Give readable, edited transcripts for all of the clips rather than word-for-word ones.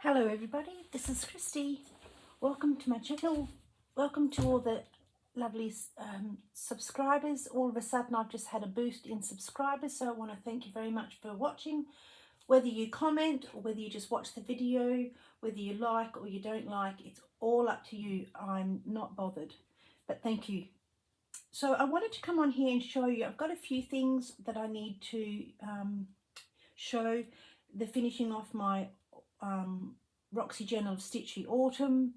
Hello everybody, this is Christy. Welcome to my channel. Welcome to all the lovely subscribers. All of a sudden I've just had a boost in subscribers, so I want to thank you very much for watching. Whether you comment or whether you just watch the video, whether you like or you don't like, it's all up to you. I'm not bothered, but thank you. So I wanted to come on here and show you, I've got a few things that I need to show. The finishing off my Roxy Gentle Stitchy Autumn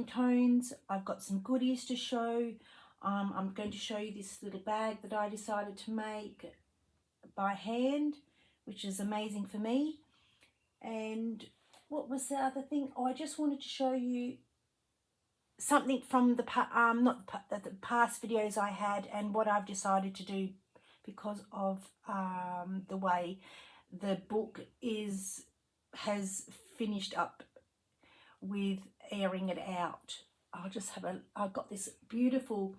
tones. I've got some goodies to show. I'm going to show you this little bag that I decided to make by hand, which is amazing for me. And what was the other thing? Oh, I just wanted to show you something from the past videos I had and what I've decided to do because of the way the book has finished up with airing it out. I've got this beautiful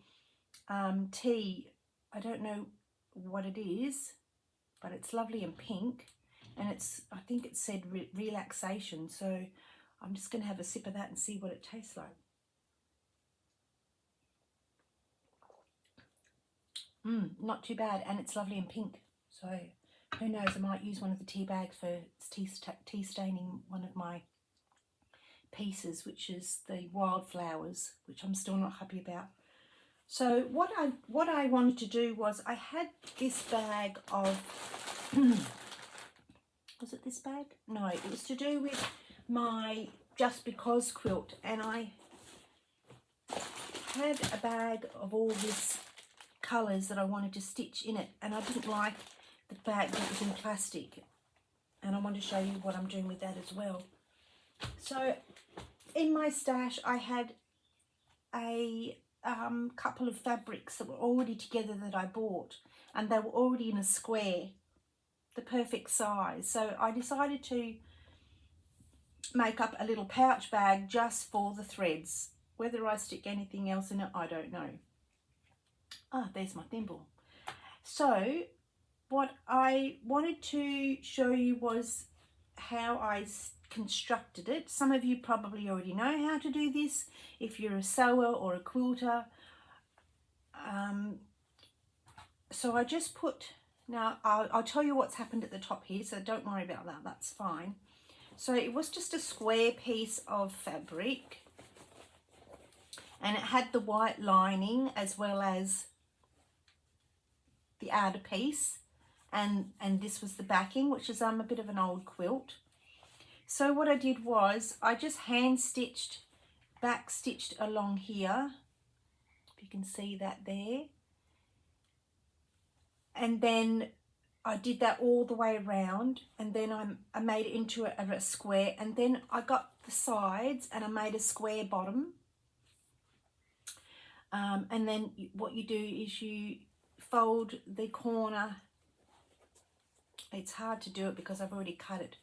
tea. I don't know what it is, but it's lovely and pink, and I think it said relaxation, so I'm just going to have a sip of that and see what it tastes like. Not too bad, and it's lovely and pink, so who knows, I might use one of the tea bags for tea staining one of my pieces, which is the wildflowers, which I'm still not happy about. So what I wanted to do was, I had this bag of was it this bag? No, it was to do with my Just Because quilt, and I had a bag of all this colours that I wanted to stitch in it, and I didn't like the bag that was in plastic, and I want to show you what I'm doing with that as well. So in my stash I had a couple of fabrics that were already together that I bought, and they were already in a square, the perfect size. So I decided to make up a little pouch bag just for the threads. Whether I stick anything else in it, I don't know. Ah, there's my thimble. So what I wanted to show you was how I constructed it. Some of you probably already know how to do this if you're a sewer or a quilter. So I just put, now I'll tell you what's happened at the top here, so don't worry about that, that's fine. So it was just a square piece of fabric, and it had the white lining as well as the outer piece, and this was the backing, which is a bit of an old quilt. So what I did was I just hand stitched, back stitched along here, if you can see that there, and then I did that all the way around, and then I made it into a square, and then I got the sides and I made a square bottom. And then what you do is you fold the corner. It's hard to do it because I've already cut it,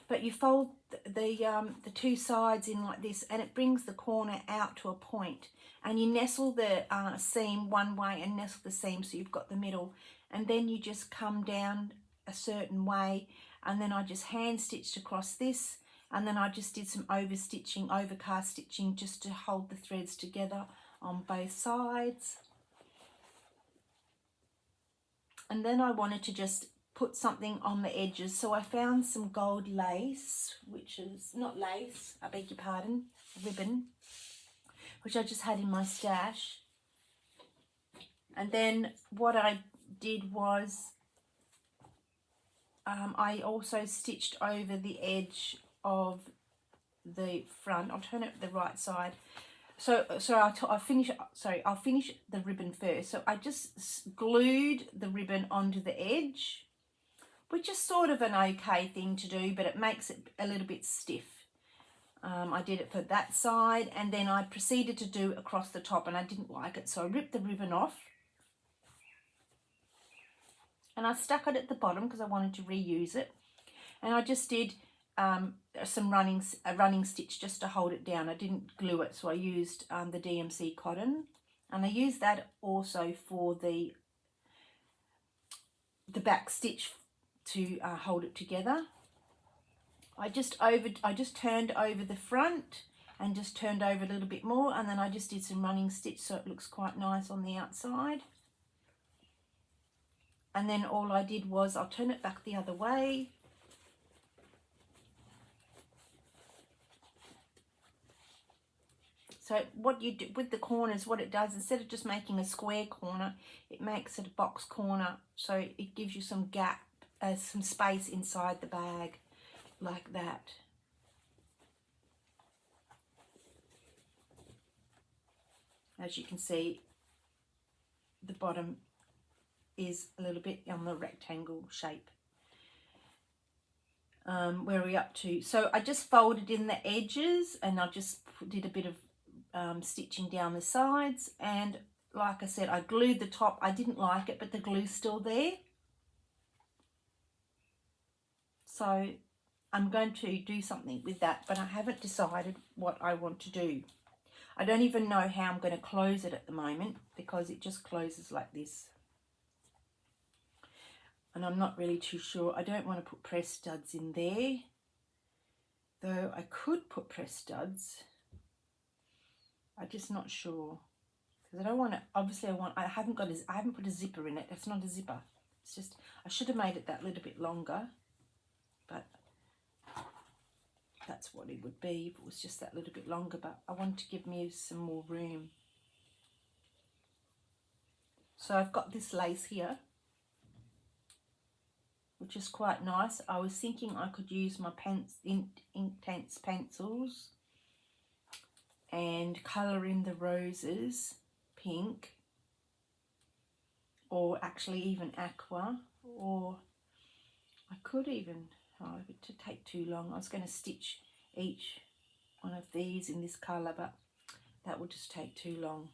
but you fold the two sides in like this, and it brings the corner out to a point, and you nestle the seam one way and nestle the seam so you've got the middle, and then you just come down a certain way, and then I just hand stitched across this, and then I just did some overcast stitching just to hold the threads together on both sides. And then I wanted to just put something on the edges, so I found some gold lace, which is not lace, I beg your pardon, ribbon, which I just had in my stash. And then what I did was I also stitched over the edge of the front. I'll turn it the right side. So I'll finish the ribbon first. So I just glued the ribbon onto the edge, which is sort of an okay thing to do, but it makes it a little bit stiff. I did it for that side, and then I proceeded to do across the top, and I didn't like it, so I ripped the ribbon off, and I stuck it at the bottom because I wanted to reuse it, and I just did a running stitch just to hold it down. I didn't glue it, so I used the DMC cotton, and I used that also for the back stitch to hold it together. I just turned over the front and just turned over a little bit more, and then I just did some running stitch so it looks quite nice on the outside. And then all I did was I'll turn it back the other way. So what you do with the corners, what it does, instead of just making a square corner, it makes it a box corner. So it gives you some gap, some space inside the bag, like that. As you can see, the bottom is a little bit on the rectangle shape. Where are we up to? So I just folded in the edges, and I just did a bit of stitching down the sides, and like I said, I glued the top. I didn't like it, but the glue's still there, so I'm going to do something with that, but I haven't decided what I want to do. I don't even know how I'm going to close it at the moment, because it just closes like this, and I'm not really too sure. I don't want to put press studs in there, though I could put press studs. I'm just not sure, because I don't want to. Obviously, I haven't put a zipper in it. It's not a zipper. It's just, I should have made it that little bit longer, but that's what it would be if it was just that little bit longer. But I want to give me some more room. So I've got this lace here, which is quite nice. I was thinking I could use my Inktense pencils and colour in the roses pink, or actually even aqua, or I could even, oh, it would take too long. I was going to stitch each one of these in this colour, but that would just take too long.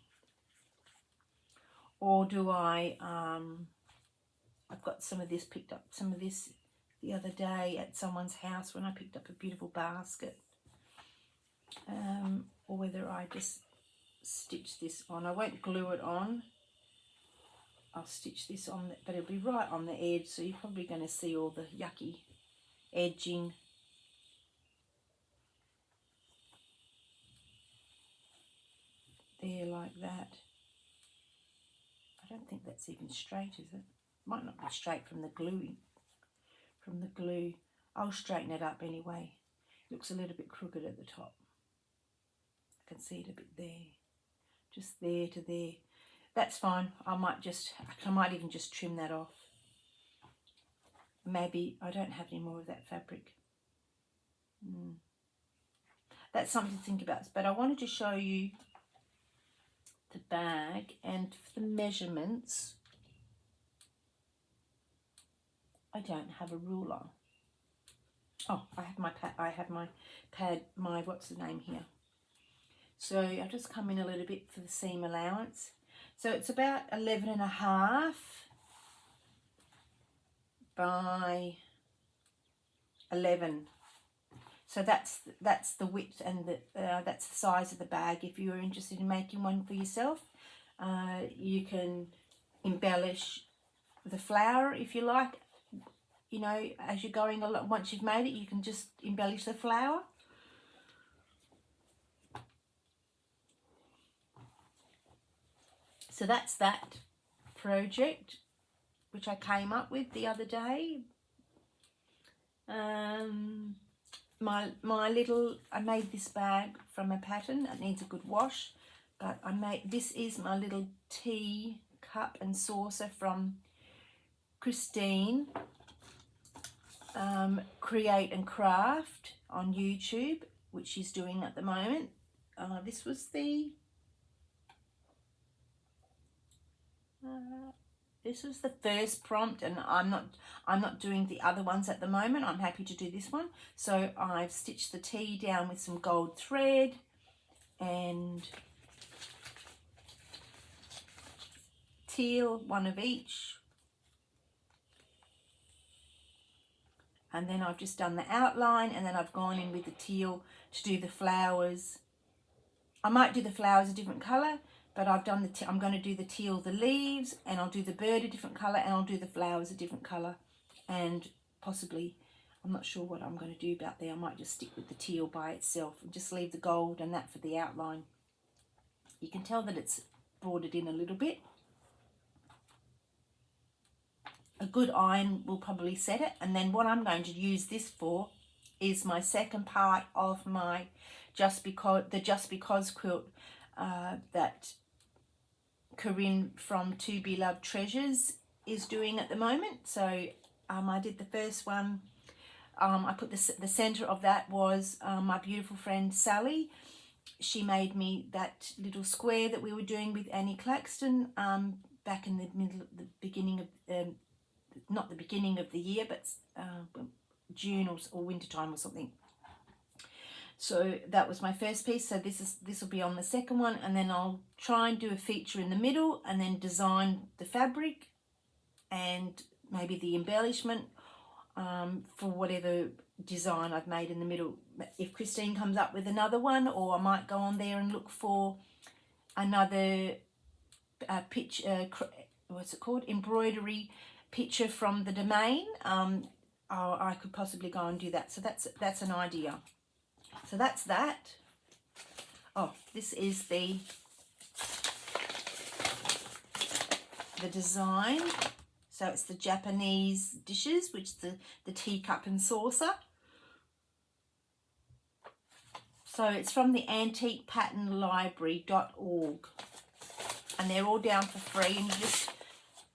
Or do I, I've got some of this, picked up some of this the other day at someone's house when I picked up a beautiful basket. Or whether I just stitch this on. I won't glue it on. I'll stitch this on, but it'll be right on the edge, so you're probably going to see all the yucky edging. There, like that. I don't think that's even straight, is it? Might not be straight from the glue. I'll straighten it up anyway. It looks a little bit crooked at the top. I can see it a bit there. Just there to there. That's fine. I might even just trim that off. Maybe I don't have any more of that fabric. That's something to think about. But I wanted to show you the bag, and for the measurements, I don't have a ruler. Oh, I have my pad, what's the name here? So I'll just come in a little bit for the seam allowance. So it's about 11.5 by 11. So that's the width, and that's the size of the bag. If you're interested in making one for yourself, you can embellish the flower if you like. You know, as you're going along, once you've made it, you can just embellish the flower. So that's that project which I came up with the other day. I made this bag from a pattern that needs a good wash, but this is my little tea cup and saucer from Christine, Create and Craft on YouTube, which she's doing at the moment. This was the first prompt, and I'm not doing the other ones at the moment. I'm happy to do this one. So I've stitched the tea down with some gold thread and teal, one of each. And then I've just done the outline, and then I've gone in with the teal to do the flowers. I might do the flowers a different colour, but I've done I'm going to do the teal, the leaves, and I'll do the bird a different colour, and I'll do the flowers a different colour, and possibly I I'm not sure what I'm going to do about there. I might just stick with the teal by itself and just leave the gold and that for the outline. You can tell that it's bordered in a little bit. A good iron will probably set it. And then what I'm going to use this for is my second part of my Just Because quilt that Corinne from To Be Loved Treasures is doing at the moment. So I did the first one. I put the center of that was my beautiful friend Sally. She made me that little square that we were doing with Annie Claxton back in the beginning of not the beginning of the year, but June or winter time or something. So that was my first piece. So this will be on the second one, and then I'll try and do a feature in the middle, and then design the fabric and maybe the embellishment for whatever design I've made in the middle. If Christine comes up with another one, or I might go on there and look for another what's it called, embroidery picture from the domain. I could possibly go and do that. So that's an idea. So that's that. Oh, this is the design. So it's the Japanese dishes, which is the teacup and saucer. So it's from the antiquepatternlibrary.org, and they're all down for free, and you just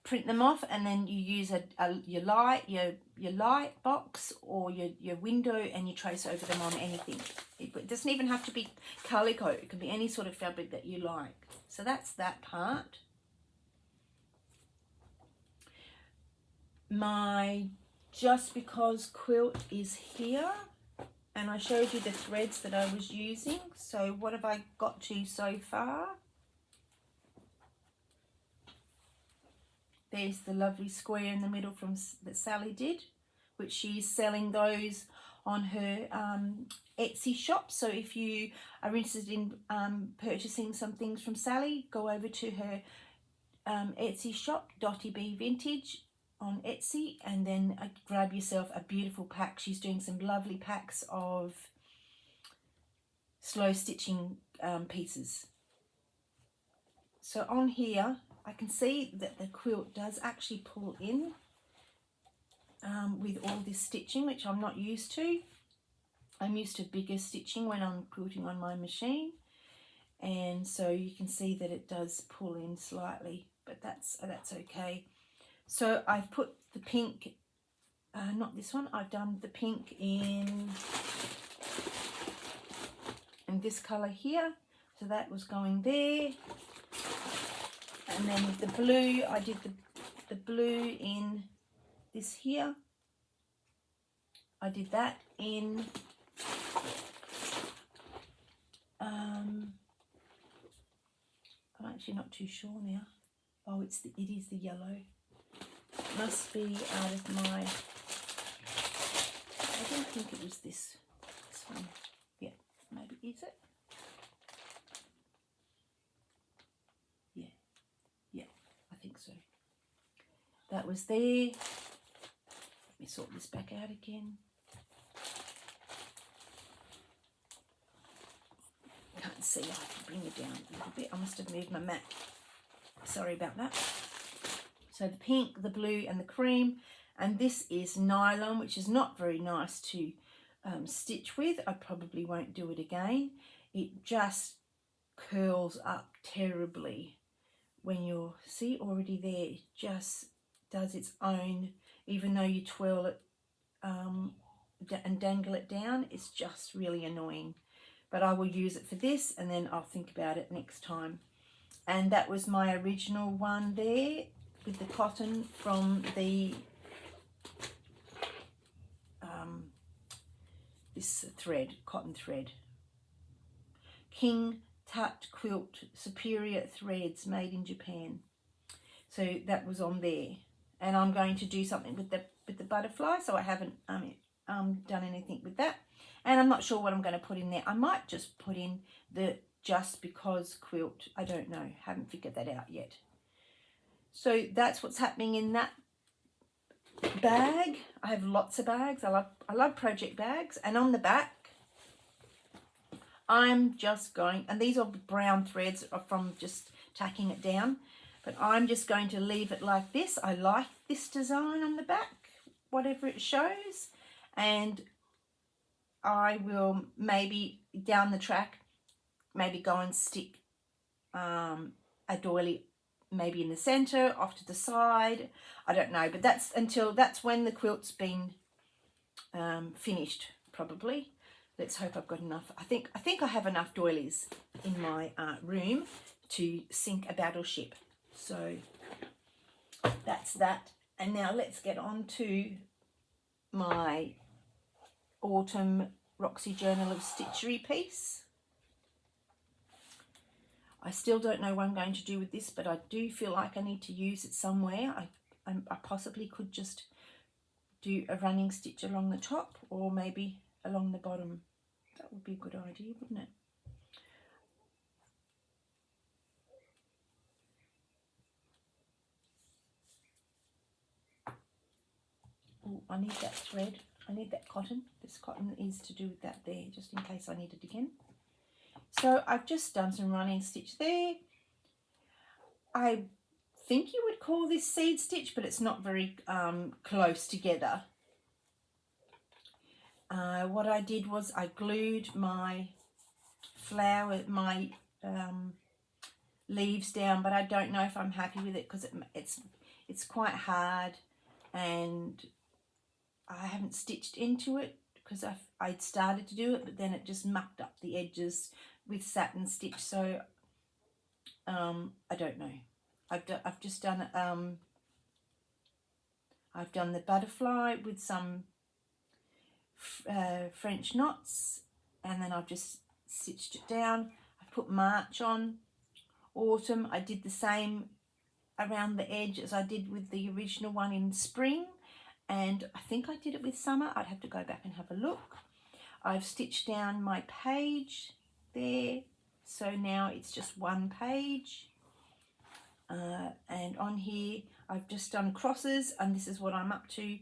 print them off, and then you use your light box or your window, and you trace over them on anything. It doesn't even have to be calico. It can be any sort of fabric that you like. So that's that part. My Just Because quilt is here, and I showed you the threads that I was using. So what have I got to so far? There's the lovely square in the middle that Sally did, which she's selling those on her Etsy shop. So if you are interested in purchasing some things from Sally, go over to her Etsy shop, Dottie B Vintage on Etsy, and then grab yourself a beautiful pack. She's doing some lovely packs of slow stitching pieces. So on here, I can see that the quilt does actually pull in with all this stitching, which I'm not used to. I'm used to bigger stitching when I'm quilting on my machine, and so you can see that it does pull in slightly, but that's okay. So I've put the pink, not this one, I've done the pink in this colour here, so that was going there. And then with the blue, I did the blue in this here. I did that in I'm actually not too sure now. Oh, it is the yellow. It must be out of my, I don't think it was this one. Yeah, maybe is it? Yeah, I think so. That was there. Let me sort this back out again. Can't see. I have to bring it down a little bit. I must have moved my mat. Sorry about that. So the pink, the blue and the cream, and this is nylon, which is not very nice to stitch with. I probably won't do it again. It just curls up terribly when you're, see, already there. It just does its own, even though you twirl it and dangle it down, it's just really annoying. But I will use it for this, and then I'll think about it next time. And that was my original one there with the cotton from the this thread, cotton thread. King Tut Quilt Superior Threads, made in Japan. So that was on there. And I'm going to do something with the butterfly, so I haven't done anything with that. And I'm not sure what I'm going to put in there. I might just put in the Just Because quilt. I don't know. Haven't figured that out yet. So that's what's happening in that bag. I have lots of bags. I love project bags. And on the back, I'm just going, and these are brown threads from just tacking it down, but I'm just going to leave it like this. I like this design on the back, whatever it shows, and I will maybe down the track maybe go and stick a doily maybe in the center, off to the side. I don't know, but that's when the quilt's been finished, probably. Let's hope I've got enough. I think I have enough doilies in my room to sink a battleship. So that's that. And now let's get on to my autumn Roxy Journal of Stitchery piece. I still don't know what I'm going to do with this, but I do feel like I need to use it somewhere. I possibly could just do a running stitch along the top, or maybe along the bottom. That would be a good idea, wouldn't it? Oh, I need that thread. I need that cotton. This cotton is to do with that there, just in case I need it again. So I've just done some running stitch there. I think you would call this seed stitch, but it's not very close together. What I did was I glued my flower, my leaves down, but I don't know if I'm happy with it because it's quite hard, and I haven't stitched into it because I'd started to do it, but then it just mucked up the edges with satin stitch. So I don't know. I've just done I've done the butterfly with some French knots, and then I've just stitched it down. I put March on, autumn. I did the same around the edge as I did with the original one in spring, and I think I did it with summer. I'd have to go back and have a look. I've stitched down my page there, so now it's just one page, and on here I've just done crosses, and this is what I'm up to,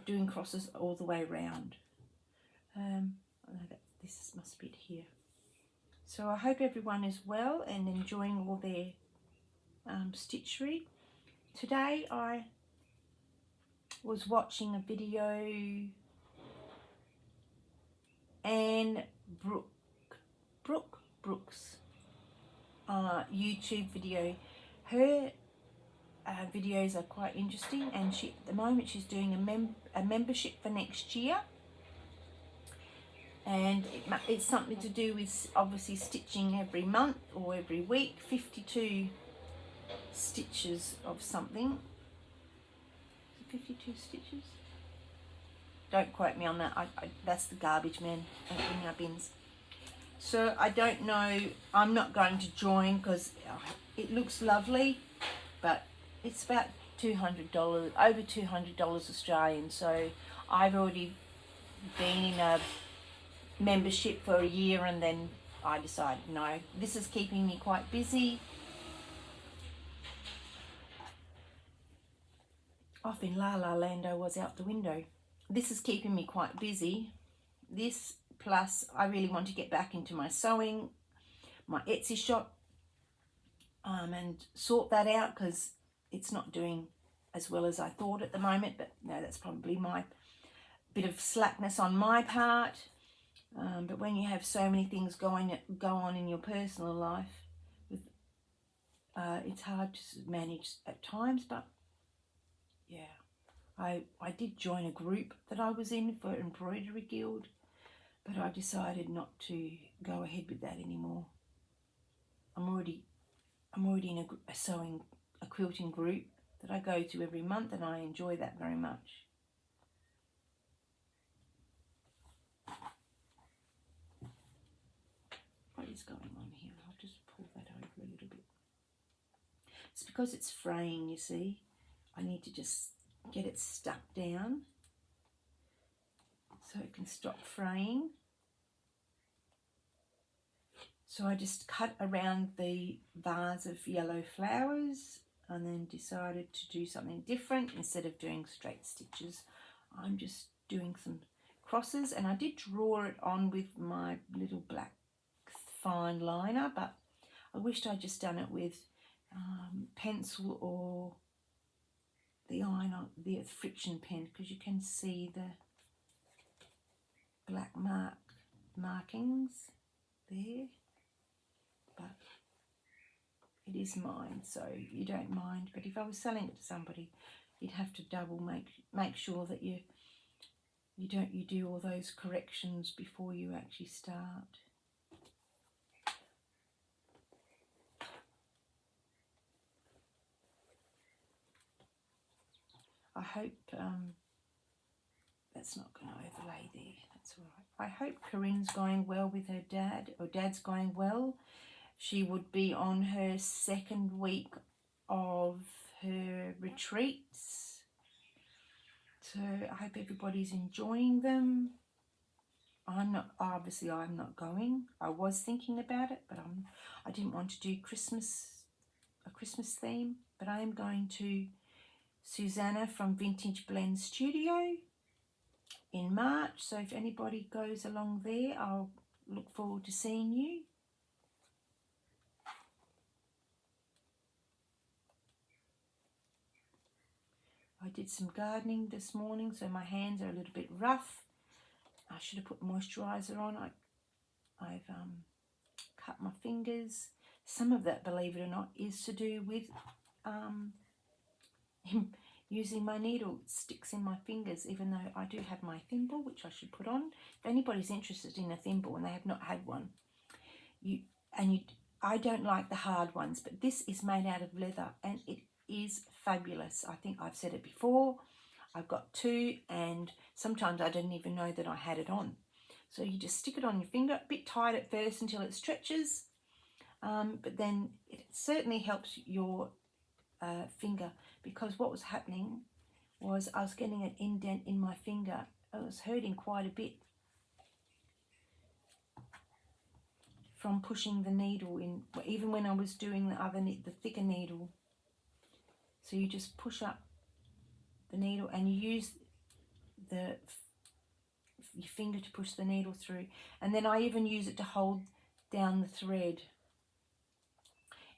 doing crosses all the way around. This must be it here. So I hope everyone is well and enjoying all their stitchery. Today I was watching a video, Anne Brooks YouTube video. Her videos are quite interesting, and at the moment she's doing a membership for next year, and it's something to do with obviously stitching every month or every week, 52 stitches of something. 52 stitches? Don't quote me on that. That's the garbage man opening our bins. So I don't know. I'm not going to join because it looks lovely, but it's about $200, over $200 Australian. So I've already been in a membership for a year, and then I decided no, this is keeping me quite busy. Off in La La Land I was out the window. This is keeping me quite busy. This plus I really want to get back into my sewing, my Etsy shop, and sort that out because it's not doing as well as I thought at the moment. But no, that's probably my bit of slackness on my part. But when you have so many things go on in your personal life, it's hard to manage at times. But yeah, I did join a group that I was in for Embroidery Guild, but I decided not to go ahead with that anymore. I'm already in a quilting group that I go to every month, and I enjoy that very much. What is going on here? I'll just pull that over a little bit. It's because it's fraying, you see. I need to just get it stuck down so it can stop fraying. So I just cut around the vase of yellow flowers, and then decided to do something different. Instead of doing straight stitches, I'm just doing some crosses, and I did draw it on with my little black fine liner, but I wished I'd just done it with pencil or the the friction pen, because you can see the black markings there. But it is mine, so you don't mind. But if I was selling it to somebody, you'd have to double make sure that you do all those corrections before you actually start. I hope that's not going to overlay there. That's all right. I hope Corinne's going well with her dad, or Dad's going well. She would be on her second week of her retreats. So I hope everybody's enjoying them. I'm not going. I was thinking about it, but I didn't want to do a Christmas theme. But I am going to Susanna from Vintage Blend Studio in March. So if anybody goes along there, I'll look forward to seeing you. I did some gardening this morning, so my hands are a little bit rough. I should have put moisturiser on. I've cut my fingers. Some of that, believe it or not, is to do with using my needle. It sticks in my fingers, even though I do have my thimble, which I should put on. If anybody's interested in a thimble and they have not had one, I don't like the hard ones, but this is made out of leather and it is fabulous. I think I've said it before. I've got two, and sometimes I didn't even know that I had it on. So you just stick it on your finger, a bit tight at first until it stretches, but then it certainly helps your finger, because what was happening was I was getting an indent in my finger. It was hurting quite a bit from pushing the needle in, even when I was doing the thicker needle. So you just push up the needle and you use your finger to push the needle through, and then I even use it to hold down the thread.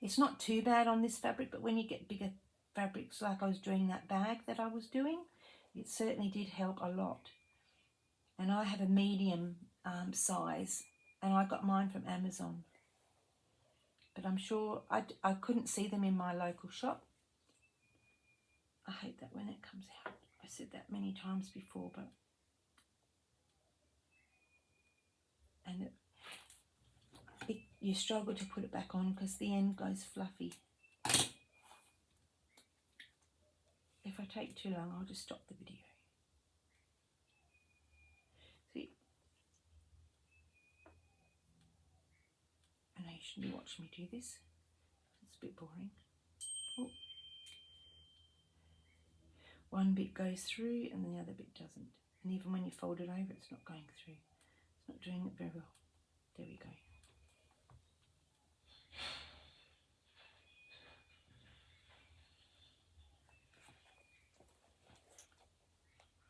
It's not too bad on this fabric, but when you get bigger fabrics, like I was doing that bag that I was doing, it certainly did help a lot. And I have a medium size, and I got mine from Amazon, but I'm sure I couldn't see them in my local shop. I hate that when it comes out. I said that many times before, but you struggle to put it back on because the end goes fluffy. If I take too long, I'll just stop the video. See, I know you shouldn't be watching me do this. It's a bit boring. Oh. One bit goes through and the other bit doesn't. And even when you fold it over, it's not going through. It's not doing it very well. There we go.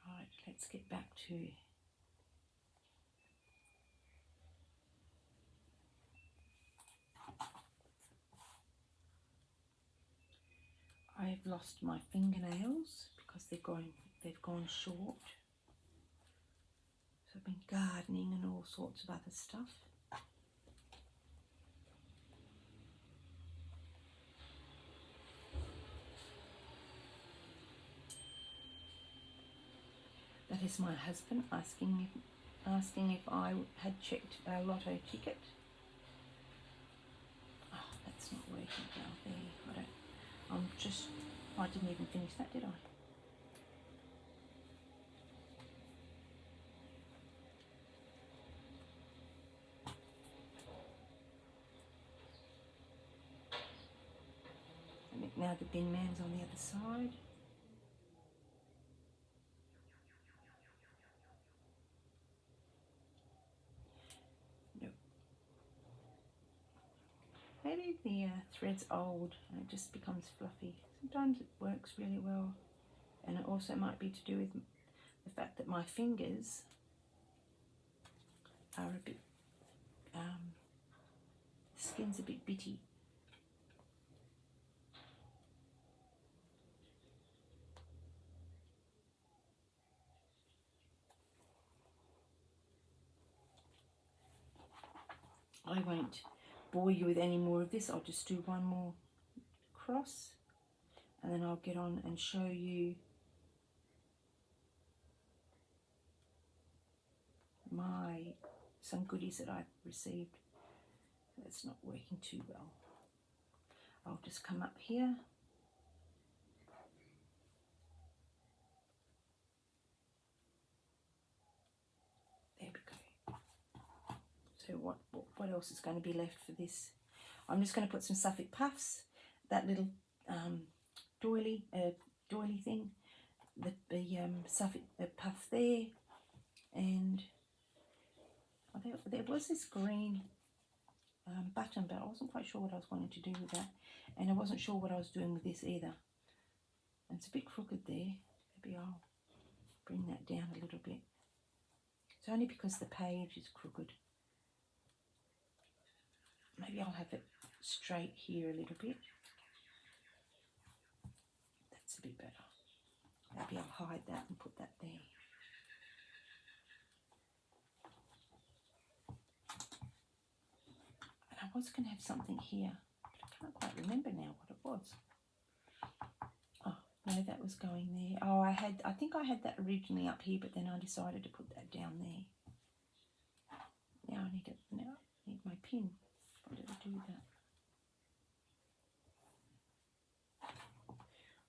Right, let's get back to I've lost my fingernails because they've gone short. So I've been gardening and all sorts of other stuff. That is my husband asking if I had checked our lotto ticket. Oh, that's not working now there. I didn't even finish that, did I? I think now the bin man's on the other side. Maybe the thread's old and it just becomes fluffy. Sometimes it works really well, and it also might be to do with the fact that my fingers are a bit, the skin's a bit bitty. I won't bore you with any more of this. I'll just do one more cross and then I'll get on and show you some goodies that I've received. That's not working too well. I'll just come up here. There we go. So what else is going to be left for this? I'm just going to put some Suffolk puffs, that little doily thing, the Suffolk puff there, and there was this green button, but I wasn't quite sure what I was wanting to do with that, and I wasn't sure what I was doing with this either. And it's a bit crooked there. Maybe I'll bring that down a little bit. It's only because the page is crooked. Maybe I'll have it straight here a little bit. That's a bit better. Maybe I'll hide that and put that there. And I was going to have something here, but I can't quite remember now what it was. Oh, no, that was going there. Oh, I think I had that originally up here, but then I decided to put that down there. Now I need my pin. What did I do with that?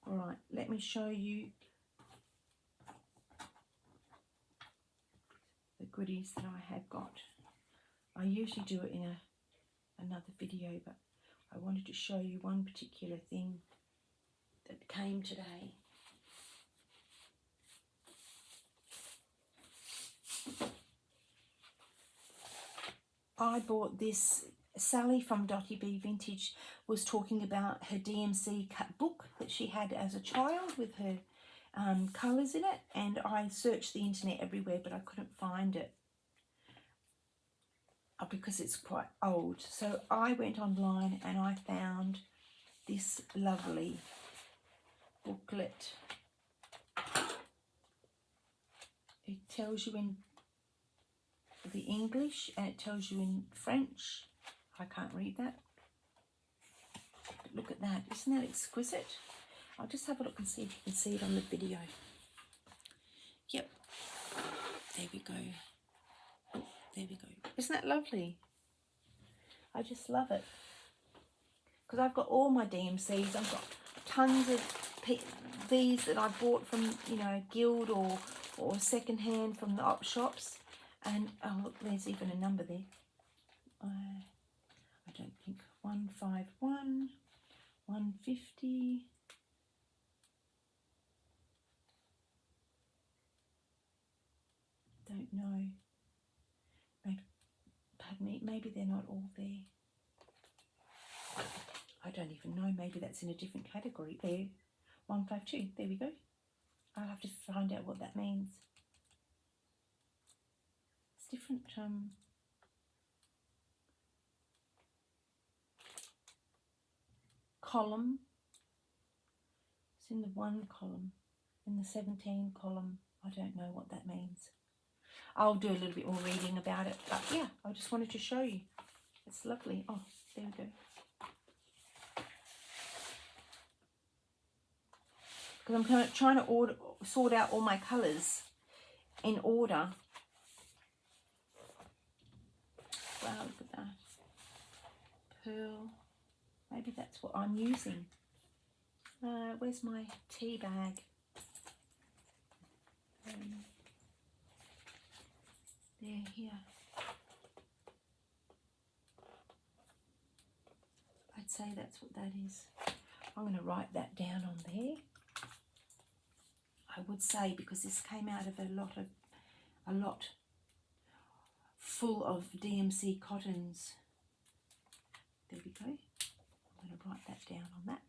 All right, let me show you the goodies that I have got. I usually do it in another video, but I wanted to show you one particular thing that came today. I bought this. Sally from Dottie B Vintage was talking about her DMC cut book that she had as a child with her colours in it, and I searched the internet everywhere but I couldn't find it because it's quite old. So I went online and I found this lovely booklet. It tells you in the English and it tells you in French. I can't read that. But look at that. Isn't that exquisite? I'll just have a look and see if you can see it on the video. Yep. There we go. Oh, there we go. Isn't that lovely? I just love it. Because I've got all my DMCs. I've got tons of these that I bought from, you know, Guild or second hand from the op shops. And oh, look, there's even a number there. I don't think 151, 150. Don't know. Maybe, pardon me, maybe they're not all there. I don't even know. Maybe that's in a different category. There, 152. There we go. I'll have to find out what that means. It's different. Column. It's in the 1 column, in the 17 column. I don't know what that means. I'll do a little bit more reading about it, but yeah, I just wanted to show you. It's lovely. Oh, there we go. Because I'm kind of trying to sort out all my colours in order. Wow, look at that. Pearl. Maybe that's what I'm using. Where's my tea bag? There, here. I'd say that's what that is. I'm going to write that down on there. I would say, because this came out of a lot full of DMC cottons. There we go. I'm going to write that down on that.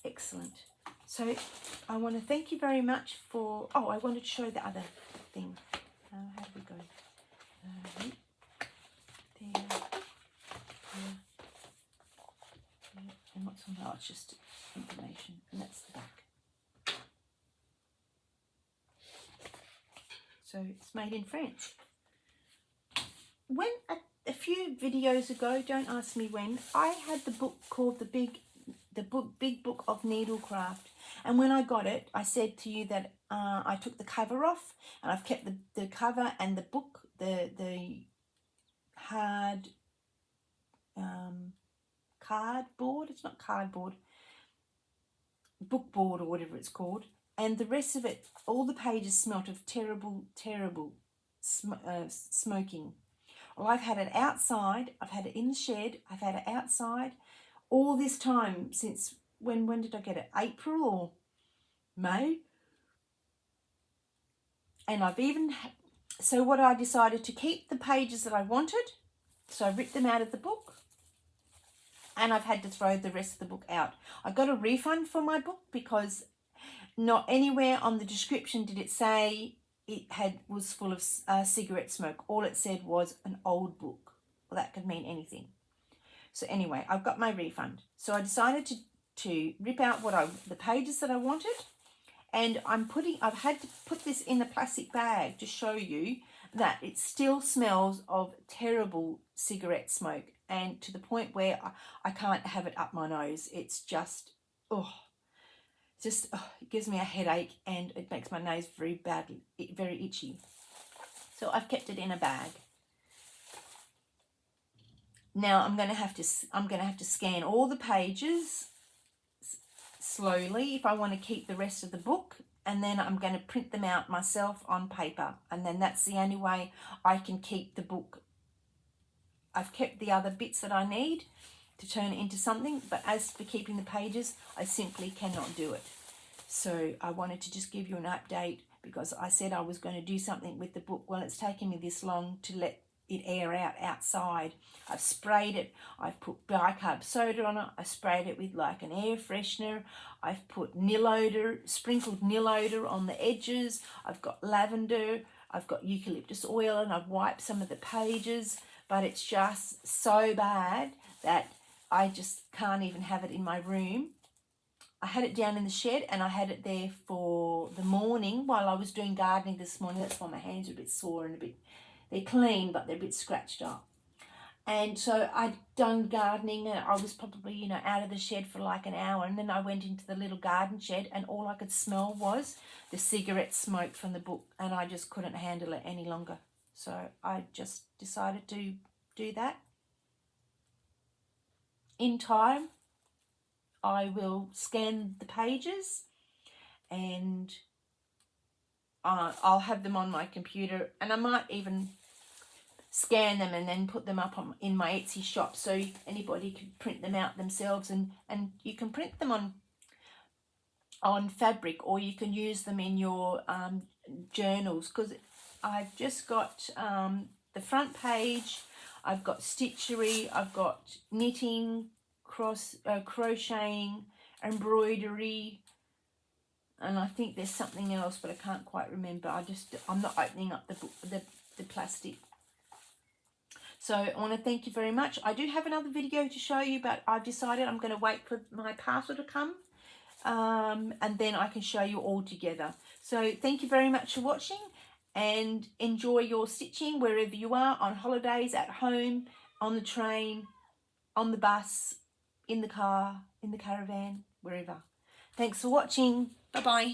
Excellent. So I want to thank you very much for... Oh, I wanted to show the other thing. How do we go? There. And what's on that? Oh, it's just information. And that's the back. So it's made in France. When a few videos ago, don't ask me when, I had the book called the Big Book of Needlecraft, and when I got it, I said to you that I took the cover off, and I've kept the cover and the book, the hard cardboard. It's not cardboard, bookboard or whatever it's called, and the rest of it, all the pages smelt of terrible smoking. Well, I've had it outside, I've had it in the shed, I've had it outside all this time since, when did I get it? April or May? And I've even, so what I decided to keep the pages that I wanted, so I ripped them out of the book, and I've had to throw the rest of the book out. I got a refund for my book because not anywhere on the description did it say it was full of cigarette smoke. All it said was an old book. Well, that could mean anything. So anyway, I've got my refund. So I decided to rip out the pages that I wanted, and I've had to put this in a plastic bag to show you that it still smells of terrible cigarette smoke, and to the point where I can't have it up my nose. It's just, it gives me a headache, and it makes my nose very itchy. So I've kept it in a bag. Now I'm going to have to scan all the pages slowly if I want to keep the rest of the book, and then I'm going to print them out myself on paper, and then that's the only way I can keep the book. I've kept the other bits that I need to turn it into something, but as for keeping the pages, I simply cannot do it. So I wanted to just give you an update, because I said I was going to do something with the book. Well, it's taken me this long to let it air out outside. I've sprayed it. I've put bicarb soda on it. I sprayed it with like an air freshener. I've put sprinkled nil odor on the edges. I've got lavender. I've got eucalyptus oil, and I've wiped some of the pages, but it's just so bad that I just can't even have it in my room. I had it down in the shed, and I had it there for the morning while I was doing gardening this morning. That's why my hands are a bit sore and they're clean, but they're a bit scratched up. And so I'd done gardening, and I was probably, out of the shed for like an hour, and then I went into the little garden shed, and all I could smell was the cigarette smoke from the book, and I just couldn't handle it any longer. So I just decided to do that. In time, I will scan the pages, and I'll have them on my computer, and I might even scan them and then put them up in my Etsy shop, so anybody can print them out themselves, and you can print them on fabric, or you can use them in your journals, because I've just got the front page, I've got stitchery, I've got knitting, crocheting, embroidery, and I think there's something else, but I can't quite remember. I'm not opening up the book, the plastic. So I want to thank you very much. I do have another video to show you, but I've decided I'm going to wait for my parcel to come, and then I can show you all together. So thank you very much for watching, and enjoy your stitching wherever you are, on holidays, at home, on the train, on the bus, in the car, in the caravan, wherever. Thanks for watching. Bye-bye.